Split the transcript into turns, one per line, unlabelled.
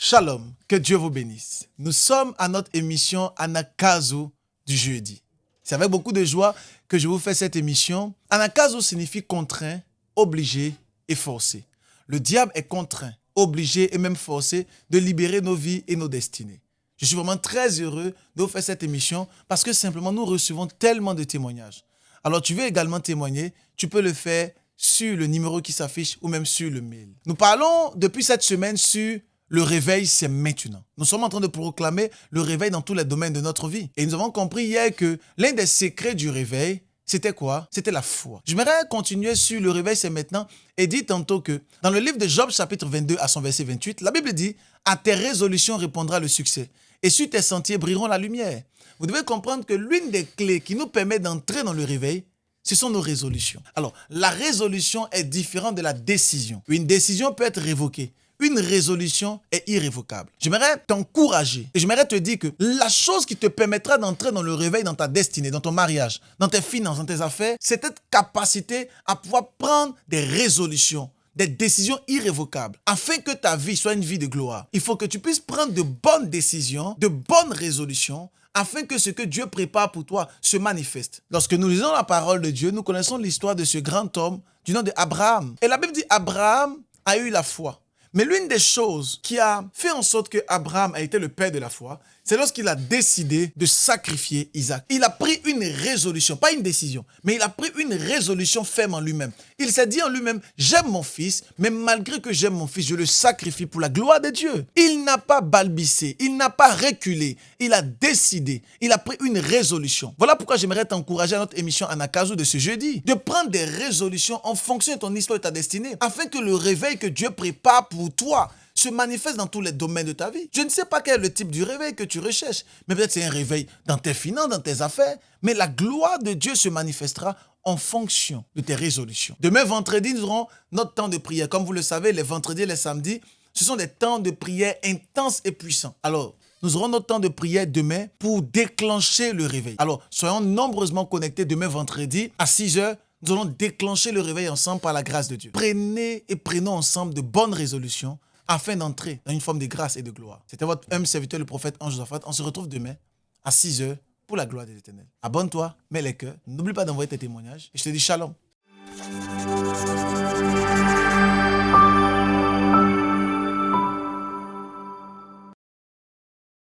Shalom, que Dieu vous bénisse. Nous sommes à notre émission Anakazo du jeudi. C'est avec beaucoup de joie que je vous fais cette émission. Anakazo signifie contraint, obligé et forcé. Le diable est contraint, obligé et même forcé de libérer nos vies et nos destinées. Je suis vraiment très heureux de vous faire cette émission parce que simplement nous recevons tellement de témoignages. Alors tu veux également témoigner, tu peux le faire sur le numéro qui s'affiche ou même sur le mail. Nous parlons depuis cette semaine sur le réveil, c'est maintenant. Nous sommes en train de proclamer le réveil dans tous les domaines de notre vie. Et nous avons compris hier que l'un des secrets du réveil, c'était quoi? C'était la foi. J'aimerais continuer sur le réveil, c'est maintenant, et dire tantôt que dans le livre de Job, chapitre 22 à son verset 28, la Bible dit « À tes résolutions répondra le succès, et sur tes sentiers brilleront la lumière. » Vous devez comprendre que l'une des clés qui nous permet d'entrer dans le réveil, ce sont nos résolutions. Alors, la résolution est différente de la décision. Une décision peut être révoquée. Une résolution est irrévocable. J'aimerais t'encourager et j'aimerais te dire que la chose qui te permettra d'entrer dans le réveil, dans ta destinée, dans ton mariage, dans tes finances, dans tes affaires, c'est cette capacité à pouvoir prendre des résolutions, des décisions irrévocables. Afin que ta vie soit une vie de gloire, il faut que tu puisses prendre de bonnes décisions, de bonnes résolutions, afin que ce que Dieu prépare pour toi se manifeste. Lorsque nous lisons la parole de Dieu, nous connaissons l'histoire de ce grand homme du nom d'Abraham. Et la Bible dit Abraham a eu la foi. Mais l'une des choses qui a fait en sorte que Abraham a été le père de la foi, c'est lorsqu'il a décidé de sacrifier Isaac. Il a pris une résolution, pas une décision, mais il a pris une résolution ferme en lui-même. Il s'est dit en lui-même, j'aime mon fils, mais malgré que j'aime mon fils, je le sacrifie pour la gloire de Dieu. Il n'a pas balbutié, il n'a pas reculé, il a décidé, il a pris une résolution. Voilà pourquoi j'aimerais t'encourager à notre émission Anakazo de ce jeudi, de prendre des résolutions en fonction de ton histoire et de ta destinée, afin que le réveil que Dieu prépare pour toi se manifeste dans tous les domaines de ta vie. Je ne sais pas quel est le type du réveil que tu recherches, mais peut-être c'est un réveil dans tes finances, dans tes affaires, mais la gloire de Dieu se manifestera en fonction de tes résolutions. Demain, vendredi, nous aurons notre temps de prière. Comme vous le savez, les vendredis et les samedis, ce sont des temps de prière intenses et puissants. Alors, nous aurons notre temps de prière demain pour déclencher le réveil. Alors, soyons nombreusement connectés demain vendredi à 6h. Nous allons déclencher le réveil ensemble par la grâce de Dieu. Prenons ensemble de bonnes résolutions afin d'entrer dans une forme de grâce et de gloire. C'était votre humble serviteur, le prophète Ange Josaphat. On se retrouve demain à 6h pour la gloire de l'Éternel. Abonne-toi, mets les cœurs. N'oublie pas d'envoyer tes témoignages. Et je te dis shalom.